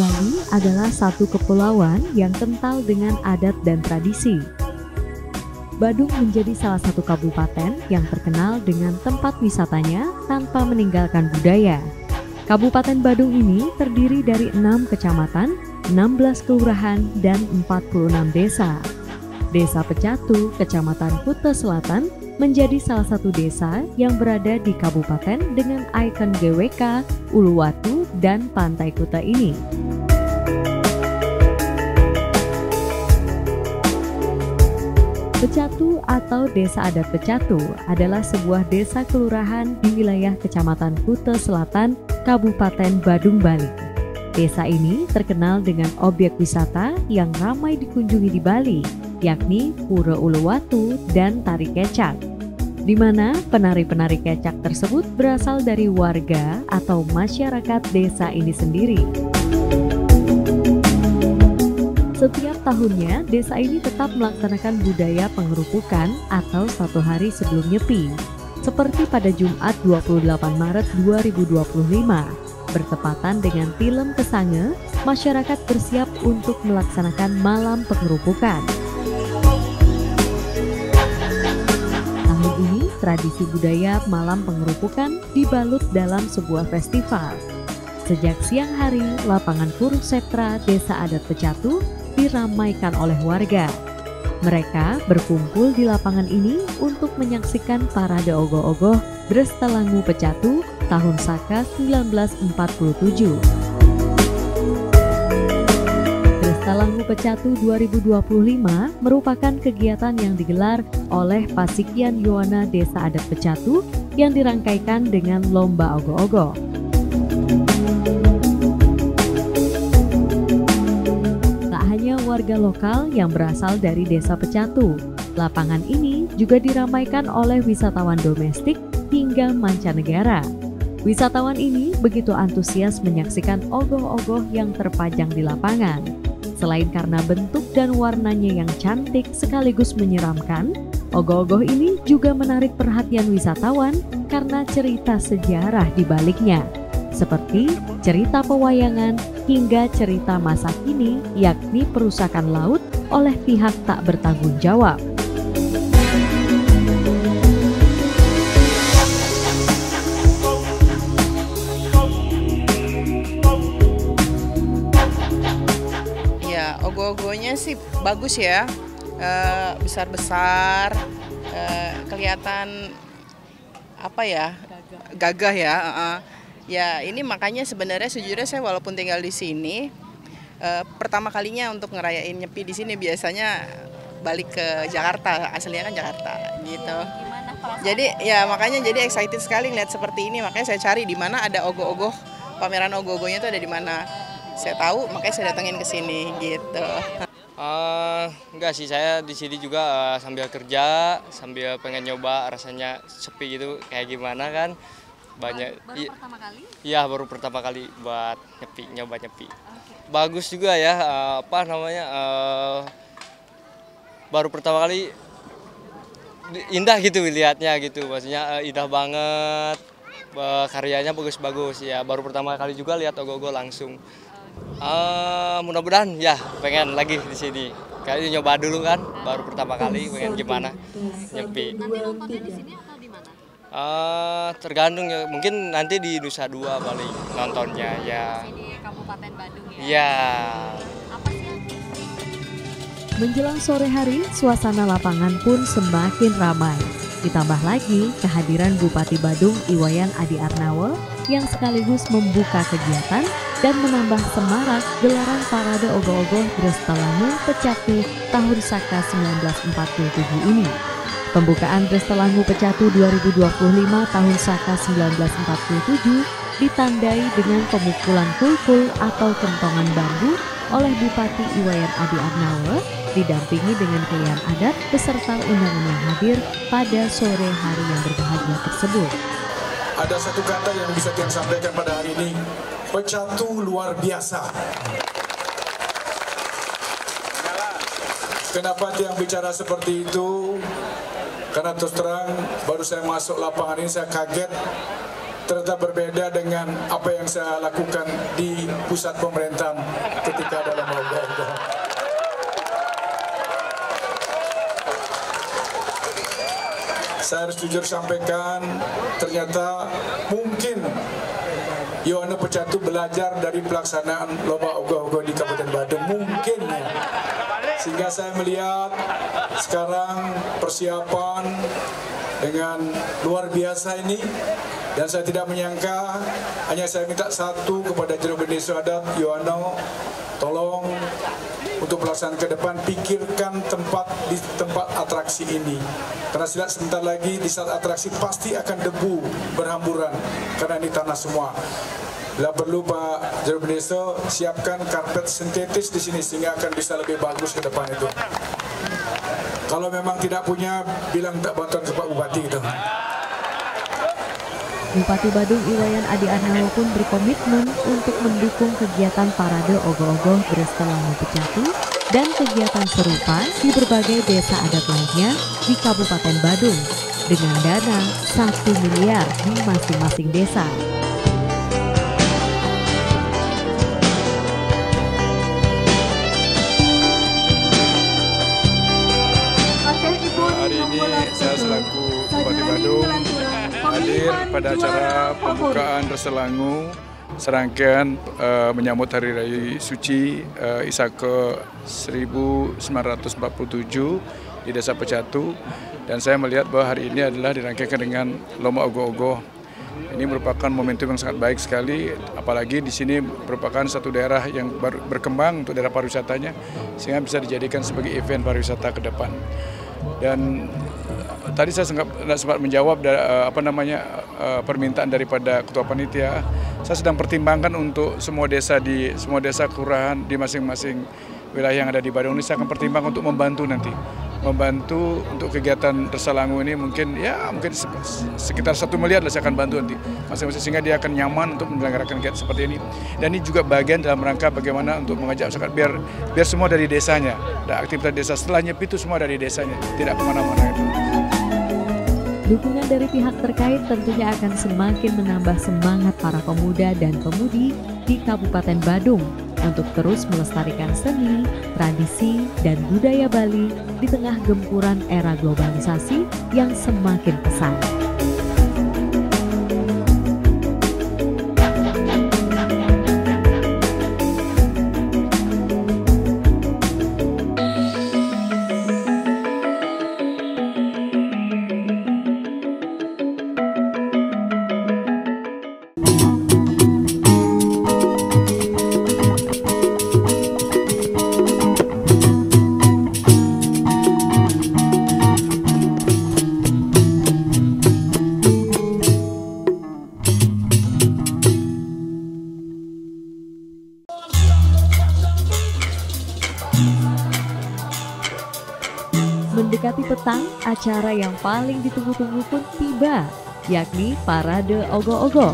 Bali adalah satu kepulauan yang kental dengan adat dan tradisi. Badung menjadi salah satu kabupaten yang terkenal dengan tempat wisatanya tanpa meninggalkan budaya. Kabupaten Badung ini terdiri dari 6 kecamatan, 16 kelurahan, dan 46 desa. Desa Pecatu, Kecamatan Kuta Selatan, menjadi salah satu desa yang berada di kabupaten dengan ikon GWK, Uluwatu, dan Pantai Kuta ini. Pecatu atau Desa Adat Pecatu adalah sebuah desa kelurahan di wilayah Kecamatan Kuta Selatan, Kabupaten Badung, Bali. Desa ini terkenal dengan objek wisata yang ramai dikunjungi di Bali, yakni Pura Uluwatu dan Tari Kecak, di mana penari-penari kecak tersebut berasal dari warga atau masyarakat desa ini sendiri. Setiap tahunnya, desa ini tetap melaksanakan budaya pengerupukan atau satu hari sebelum Nyepi, seperti pada Jumat 28 Maret 2025. Bertepatan dengan Tilem Kesange, masyarakat bersiap untuk melaksanakan malam pengerupukan. Tahun ini, tradisi budaya malam pengerupukan dibalut dalam sebuah festival. Sejak siang hari, lapangan Kurukshetra Desa Adat Pecatu diramaikan oleh warga. Mereka berkumpul di lapangan ini untuk menyaksikan parade ogoh-ogoh Drestalangu Pecatu tahun Saka 1947. Drestalangu Pecatu 2025 merupakan kegiatan yang digelar oleh Pasikyan Yowana Desa Adat Pecatu yang dirangkaikan dengan lomba ogoh-ogoh. Warga lokal yang berasal dari Desa Pecatu. Lapangan ini juga diramaikan oleh wisatawan domestik hingga mancanegara. Wisatawan ini begitu antusias menyaksikan ogoh-ogoh yang terpajang di lapangan. Selain karena bentuk dan warnanya yang cantik sekaligus menyeramkan, ogoh-ogoh ini juga menarik perhatian wisatawan karena cerita sejarah di baliknya, seperti cerita pewayangan hingga cerita masa kini, yakni perusakan laut oleh pihak tak bertanggung jawab. Ya, ogoh-ogohnya sih bagus ya, besar-besar, kelihatan apa ya, gagah ya. Ya ini makanya sebenarnya sejujurnya saya walaupun tinggal di sini, pertama kalinya untuk ngerayain Nyepi di sini biasanya balik ke Jakarta, aslinya kan Jakarta gitu. Jadi ya makanya jadi excited sekali ngeliat seperti ini, makanya saya cari di mana ada ogoh-ogoh, pameran ogoh-ogohnya itu ada di mana. Saya tahu makanya saya datengin ke sini gitu. Enggak sih, saya di sini juga sambil kerja, sambil pengen nyoba rasanya sepi gitu kayak gimana kan. Banyak. Baru pertama kali? Iya, baru pertama kali buat nyoba nyepi. Okay. Bagus juga ya, baru pertama kali indah gitu lihatnya gitu, maksudnya indah banget, karyanya bagus-bagus ya. Baru pertama kali juga lihat ogoh-ogoh langsung. Mudah-mudahan ya pengen lagi di sini. Kayaknya nyoba dulu kan, baru pertama kali pengen gimana nyepi. Nanti nontonnya di sini atau di mana? Tergantung ya, mungkin nanti di Nusa Dua paling nontonnya ya. Di Kabupaten Badung ya? Iya. Apa sih? Menjelang sore hari, suasana lapangan pun semakin ramai. Ditambah lagi kehadiran Bupati Badung Iwayan Adi Arnawo yang sekaligus membuka kegiatan dan menambah semarak gelaran parade ogoh-ogoh Drestalangu Pecatu tahun Saka 1947 ini. Pembukaan Drestalangu Pecatu 2025 tahun Saka 1947 ditandai dengan pemukulan kulkul atau kentongan bambu oleh Bupati Iwayan Adi Arnawo, didampingi dengan pilihan adat beserta undangan yang hadir pada sore hari yang berbahagia tersebut. Ada satu kata yang bisa saya sampaikan pada hari ini, Pecatu luar biasa. Kenapa Tiang bicara seperti itu? Karena terus terang baru saya masuk lapangan ini saya kaget ternyata berbeda dengan apa yang saya lakukan di pusat pemerintahan ketika dalam Ogoh-Ogoh. Saya harus jujur sampaikan, ternyata mungkin Yohana Pecatu belajar dari pelaksanaan lomba Ogoh-Ogoh di Kabupaten Badung, mungkin ya. Sehingga saya melihat sekarang persiapan dengan luar biasa ini, dan saya tidak menyangka, hanya saya minta satu kepada Juru Bendesa Adat Yohana, tolong untuk pelaksanaan ke depan pikirkan tempat di tempat atraksi ini, karena sebentar lagi di saat atraksi pasti akan debu berhamburan karena ini tanah semua. Bila perlu Pak Juru Bendesa siapkan karpet sintetis di sini sehingga akan bisa lebih bagus ke depan itu. Kalau memang tidak punya, bilang tak bantuan ke Pak Bupati gitu. Bupati Badung Iwayan Adi Arnawo pun berkomitmen untuk mendukung kegiatan parade Ogoh-Ogoh Berselangu Pecatu dan kegiatan serupa di berbagai desa adat lainnya di Kabupaten Badung dengan dana 1 miliar di masing-masing desa. Hari ini saya selaku Bupati Badung hadir pada acara pembukaan Berselangu serangkaian menyambut Hari Raya Suci Isaka 1947 di Desa Pecatu, dan saya melihat bahwa hari ini adalah dirangkaikan dengan lomba Ogoh-Ogoh. Ini merupakan momentum yang sangat baik sekali, apalagi di sini merupakan satu daerah yang baru berkembang untuk daerah pariwisatanya, sehingga bisa dijadikan sebagai event pariwisata ke depan. Dan tadi saya sempat menjawab permintaan daripada Ketua Panitia. Saya sedang pertimbangkan untuk semua desa kelurahan di masing-masing wilayah yang ada di Badung ini, saya akan pertimbangkan untuk membantu untuk kegiatan Berselangu ini mungkin sekitar 1 miliar lah saya akan bantu nanti masing-masing, sehingga dia akan nyaman untuk menyelenggarakan kegiatan seperti ini. Dan ini juga bagian dalam rangka bagaimana untuk mengajak masyarakat biar semua dari desanya, dan aktivitas desa setelah Nyepi itu semua dari desanya, tidak kemana-mana itu. Dukungan dari pihak terkait tentunya akan semakin menambah semangat para pemuda dan pemudi di Kabupaten Badung untuk terus melestarikan seni, tradisi, dan budaya Bali di tengah gempuran era globalisasi yang semakin pesat. Mendekati petang, acara yang paling ditunggu-tunggu pun tiba, yakni Parade Ogoh-Ogoh.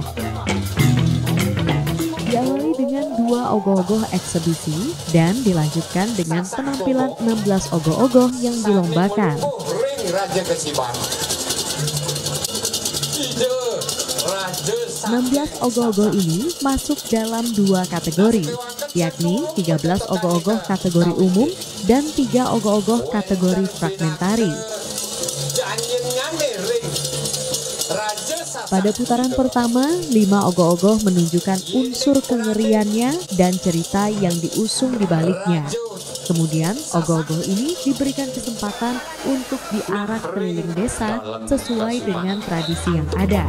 Diawali dengan 2 Ogoh-Ogoh eksebisi dan dilanjutkan dengan penampilan 16 Ogoh-Ogoh yang dilombakan. 16 Ogoh-Ogoh ini masuk dalam 2 kategori, yakni 13 Ogoh-Ogoh kategori umum dan 3 Ogoh-Ogoh kategori fragmentari. Pada putaran pertama, 5 Ogoh-Ogoh menunjukkan unsur kengeriannya dan cerita yang diusung di baliknya. Kemudian, Ogoh-Ogoh ini diberikan kesempatan untuk diarak keliling desa sesuai dengan tradisi yang ada.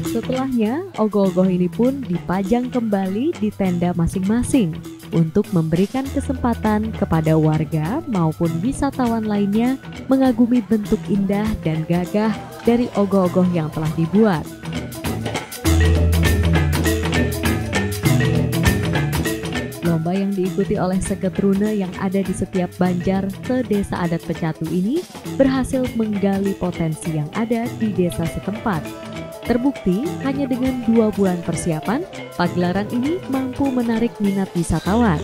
Setelahnya, Ogoh-Ogoh ini pun dipajang kembali di tenda masing-masing untuk memberikan kesempatan kepada warga maupun wisatawan lainnya mengagumi bentuk indah dan gagah dari Ogoh-Ogoh yang telah dibuat. Lomba yang diikuti oleh seketruna yang ada di setiap banjar se-Desa Adat Pecatu ini berhasil menggali potensi yang ada di desa setempat. Terbukti hanya dengan 2 bulan persiapan, pagelaran ini mampu menarik minat wisatawan.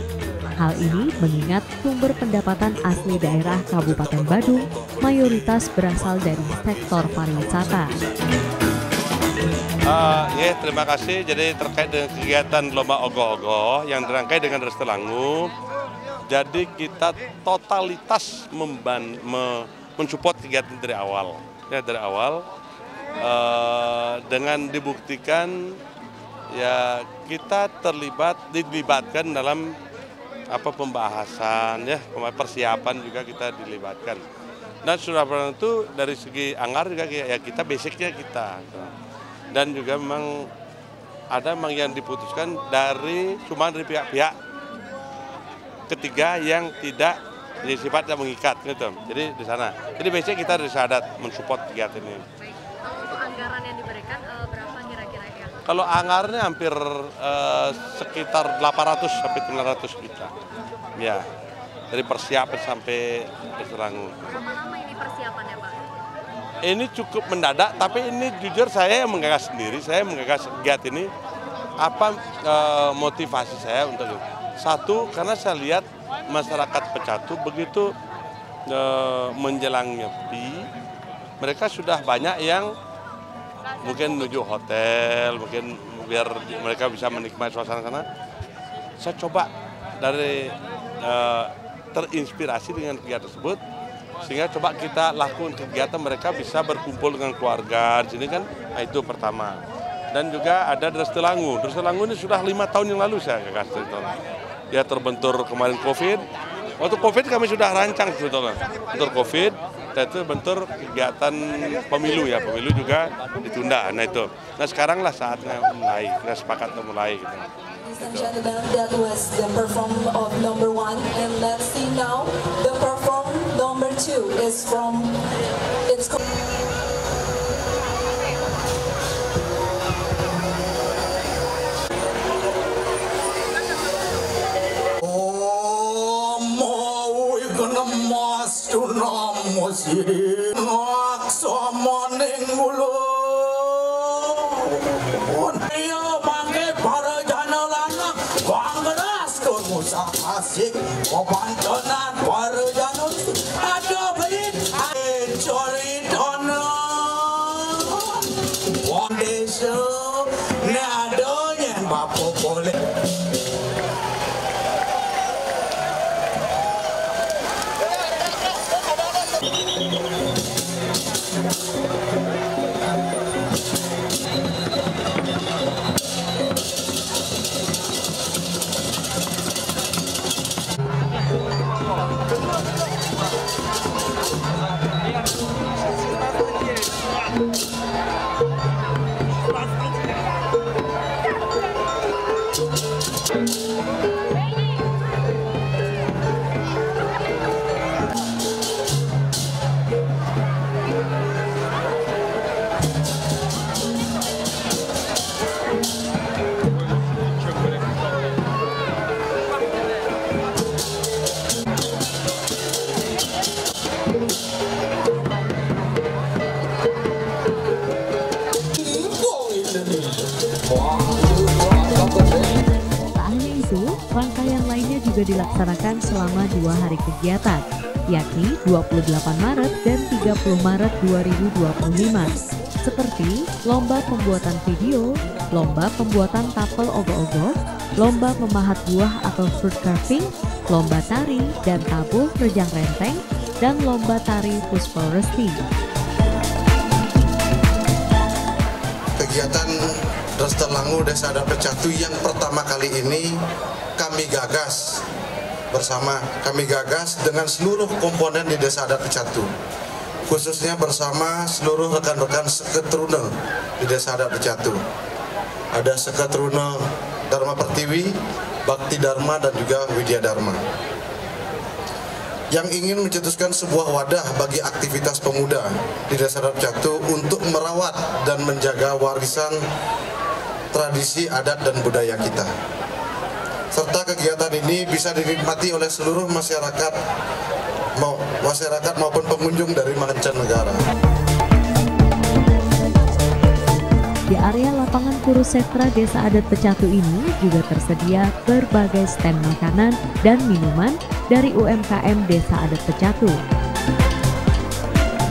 Hal ini mengingat sumber pendapatan asli daerah Kabupaten Badung mayoritas berasal dari sektor pariwisata. Ya, terima kasih. Jadi terkait dengan kegiatan Lomba Ogoh-Ogoh yang dirangkai dengan Restolangu, jadi kita totalitas mensupport kegiatan dari awal. Ya, dari awal dengan dibuktikan ya kita dilibatkan dalam pembahasan ya, persiapan juga kita dilibatkan. Dan sudah pernah itu dari segi anggaran juga ya kita basicnya kita. Dan juga memang ada yang diputuskan cuma dari pihak-pihak ketiga yang tidak sifatnya mengikat gitu. Jadi di sana. Jadi biasanya kita dari Sadat mensupport kegiatan ini. Untuk anggaran yang diberikan berapa kira-kira ya? Kalau anggarannya hampir sekitar 800 sampai 900 juta. Ya. Dari persiapan sampai Restolangu. Berapa lama ini persiapannya, Pak? Ini cukup mendadak, tapi ini jujur saya yang menggagas sendiri. Saya menggagas kegiatan ini. Motivasi saya untuk itu? Satu, karena saya lihat masyarakat Pecatu begitu menjelang Nyepi, mereka sudah banyak yang mungkin menuju hotel, mungkin biar mereka bisa menikmati suasana sana. Saya coba dari terinspirasi dengan kegiatan tersebut, sehingga coba kita lakukan kegiatan mereka bisa berkumpul dengan keluarga di sini kan, itu pertama. Dan juga ada Restolangu. Restolangu ini sudah 5 tahun yang lalu saya gagas sebetulnya. Ya terbentur kemarin COVID. Waktu COVID kami sudah rancang sebetulnya. Bentur COVID, dan itu bentur kegiatan pemilu ya, pemilu juga ditunda. Nah itu. Nah sekarang lah saatnya mulai, kita sepakat mulai gitu. Ladies and gentlemen, that was the perform of number 1, and let's see now the perform number 2 is from its. Asik, komandonan baru jangan ada belit, curi dono, one day show, ne adonye bapo boleh. Rangkaian lainnya juga dilaksanakan selama 2 hari kegiatan, yakni 28 Maret dan 30 Maret 2025, seperti lomba pembuatan video, lomba pembuatan tapel ogoh-ogoh, lomba memahat buah atau fruit carving, lomba tari dan tabuh rejang renteng, dan lomba tari Puspel Resti. Kegiatan Restolangu Desa Adat Pecatu yang pertama kali ini kami gagas bersama, kami gagas dengan seluruh komponen di Desa Adat Pecatu, khususnya bersama seluruh rekan-rekan Seketruna di Desa Adat Pecatu. Ada Seketruna Dharma Pertiwi, Bakti Dharma, dan juga Widya Dharma, yang ingin mencetuskan sebuah wadah bagi aktivitas pemuda di Desa Adat Pecatu untuk merawat dan menjaga warisan tradisi adat dan budaya kita. Serta kegiatan ini bisa dinikmati oleh seluruh masyarakat maupun pengunjung dari mancanegara. Di Di area lapangan Kurusetra Desa Adat Pecatu ini juga tersedia berbagai stand makanan dan minuman dari UMKM Desa Adat Pecatu.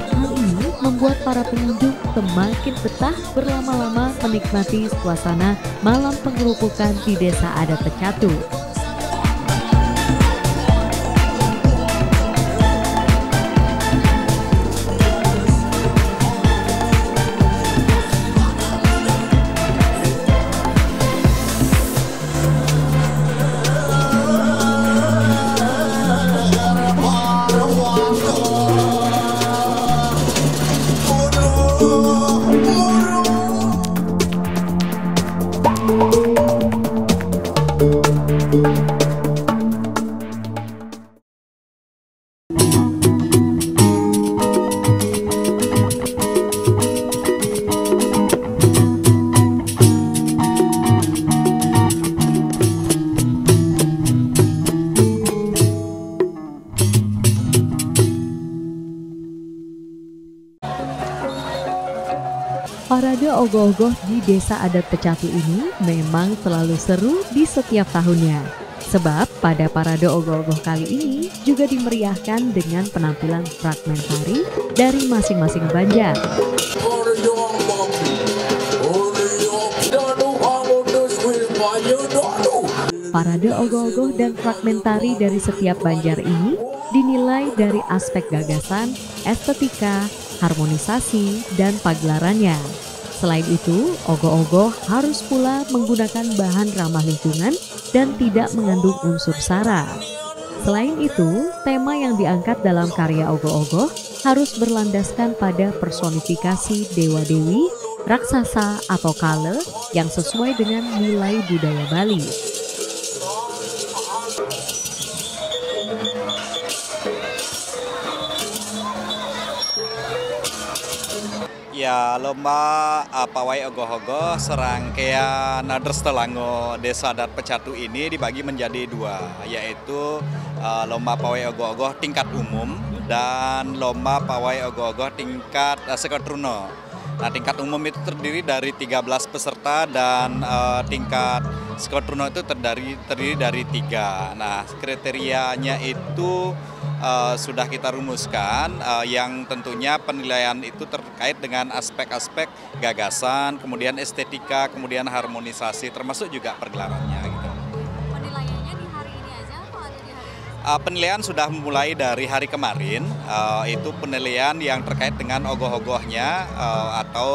Hal ini membuat para pengunjung semakin betah berlama-lama menikmati suasana malam pengerupukan di Desa Adat Pecatu. Parade ogoh-ogoh di Desa Adat Pecatu ini memang selalu seru di setiap tahunnya. Sebab pada parade ogoh-ogoh kali ini juga dimeriahkan dengan penampilan fragmentari dari masing-masing banjar. Parade ogoh-ogoh dan fragmentari dari setiap banjar ini dinilai dari aspek gagasan, estetika, harmonisasi, dan pagelarannya. Selain itu, ogoh-ogoh harus pula menggunakan bahan ramah lingkungan dan tidak mengandung unsur sara. Selain itu, tema yang diangkat dalam karya ogoh-ogoh harus berlandaskan pada personifikasi dewa-dewi, raksasa atau kale yang sesuai dengan nilai budaya Bali. Ya, lomba pawai ogoh-ogoh serangkaian Derstelango Desa Adat Pecatu ini dibagi menjadi dua, yaitu lomba pawai ogoh-ogoh tingkat umum dan lomba pawai ogoh-ogoh tingkat Sekotruno. Nah, tingkat umum itu terdiri dari 13 peserta dan tingkat Sekotruno itu terdiri dari 3. Nah, kriterianya itu sudah kita rumuskan, yang tentunya penilaian itu terkait dengan aspek-aspek gagasan, kemudian estetika, kemudian harmonisasi, termasuk juga pergelarannya. Gitu. Penilaiannya di hari ini aja atau ada di hari? Penilaian sudah mulai dari hari kemarin, itu penilaian yang terkait dengan ogoh-ogohnya atau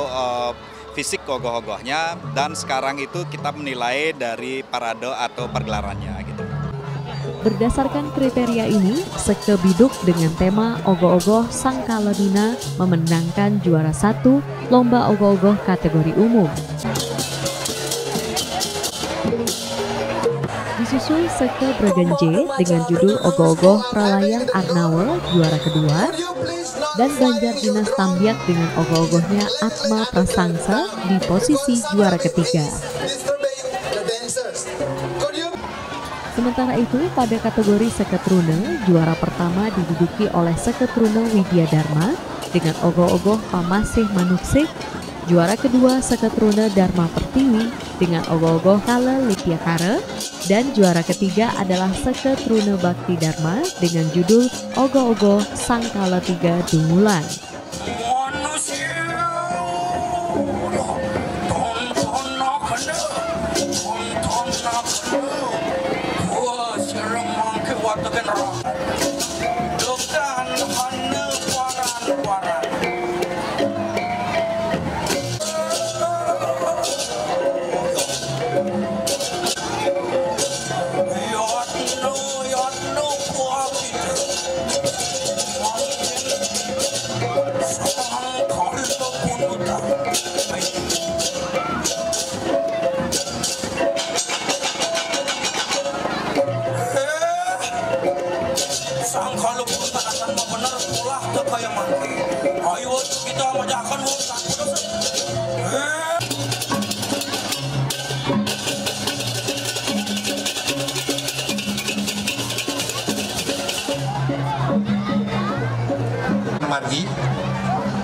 fisik ogoh-ogohnya, dan sekarang itu kita menilai dari parade atau pergelarannya. Gitu. Berdasarkan kriteria ini, Sekte Biduk dengan tema Ogoh-ogoh Sang Kaledina memenangkan juara 1 lomba ogoh-ogoh kategori umum. Disusul Sekte Bregenje dengan judul Ogoh-ogoh Pralayang Arnawa juara kedua, dan Banjar Dinas Tambiak dengan ogoh-ogohnya Atma Prasangsa di posisi juara ketiga. Sementara itu, pada kategori Seketrune, juara pertama diduduki oleh Seketrune Widya Dharma dengan ogoh-ogoh Pamasih Manuksik. Juara kedua Seketrune Dharma Pertiwi dengan ogoh-ogoh Kale Lityakara. Dan juara ketiga adalah Seketrune Bakti Dharma dengan judul Ogoh-ogoh Sang Kale Tiga Dungulan.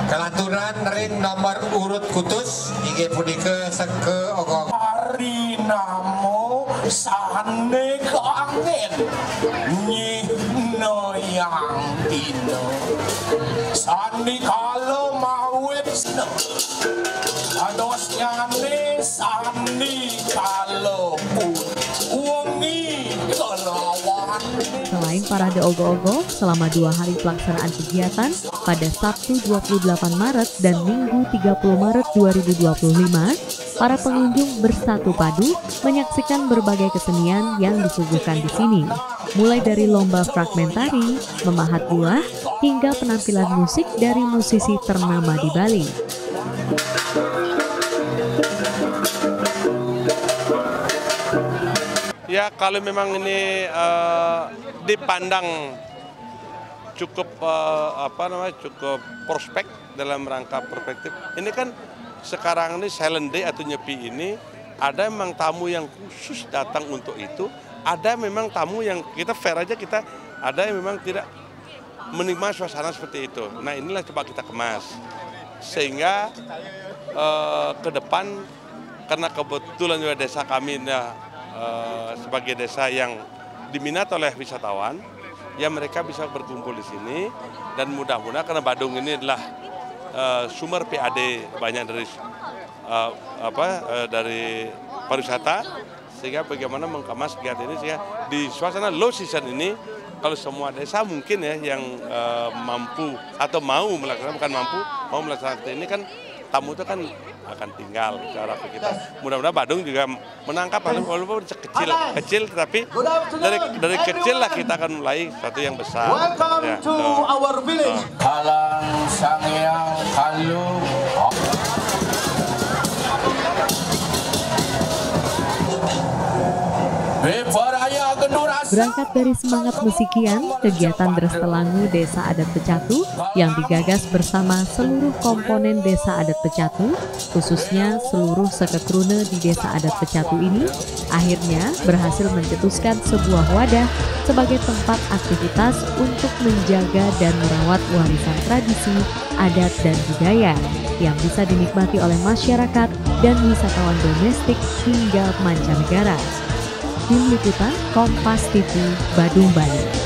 Kelaturan ring nomor urut kutus inggih punika seke ogong hari namo sane kangen nyino yang dino sani kalau mawit adosnya ne sani kalau pun wangi kelawan. Selain parade ogoh-ogoh selama 2 hari pelaksanaan kegiatan pada Sabtu 28 Maret dan Minggu 30 Maret 2025, para pengunjung bersatu padu menyaksikan berbagai kesenian yang disuguhkan di sini. Mulai dari lomba fragmentari, memahat buah, hingga penampilan musik dari musisi ternama di Bali. Ya kalau memang ini dipandang cukup cukup prospek dalam rangka perspektif. Ini kan sekarang ini silent day atau nyepi ini ada memang tamu yang khusus datang untuk itu, ada memang tamu yang kita fair aja kita ada yang memang tidak menikmati suasana seperti itu. Nah inilah coba kita kemas sehingga ke depan karena kebetulan juga desa kami sebagai desa yang diminati oleh wisatawan, ya mereka bisa berkumpul di sini dan mudah-mudahan karena Badung ini adalah sumber PAD banyak dari pariwisata, sehingga bagaimana mengkemas kegiatan ini sehingga di suasana low season ini kalau semua desa mungkin ya yang mampu atau mau melaksanakan bukan mampu mau melaksanakan ini kan tamu itu kan akan tinggal cara kita. Mudah-mudahan Badung juga menangkap walaupun kecil tetapi dari kecil lah kita akan mulai sesuatu yang besar. Welcome to our village. Kalang Sangyang Kalu. Berangkat dari semangat musikian, kegiatan Drestelangu Desa Adat Pecatu yang digagas bersama seluruh komponen Desa Adat Pecatu, khususnya seluruh sekekrune di Desa Adat Pecatu ini, akhirnya berhasil mencetuskan sebuah wadah sebagai tempat aktivitas untuk menjaga dan merawat warisan tradisi, adat, dan budaya yang bisa dinikmati oleh masyarakat dan wisatawan domestik hingga mancanegara. Tim Liputan Kompas TV, Badung, Bali.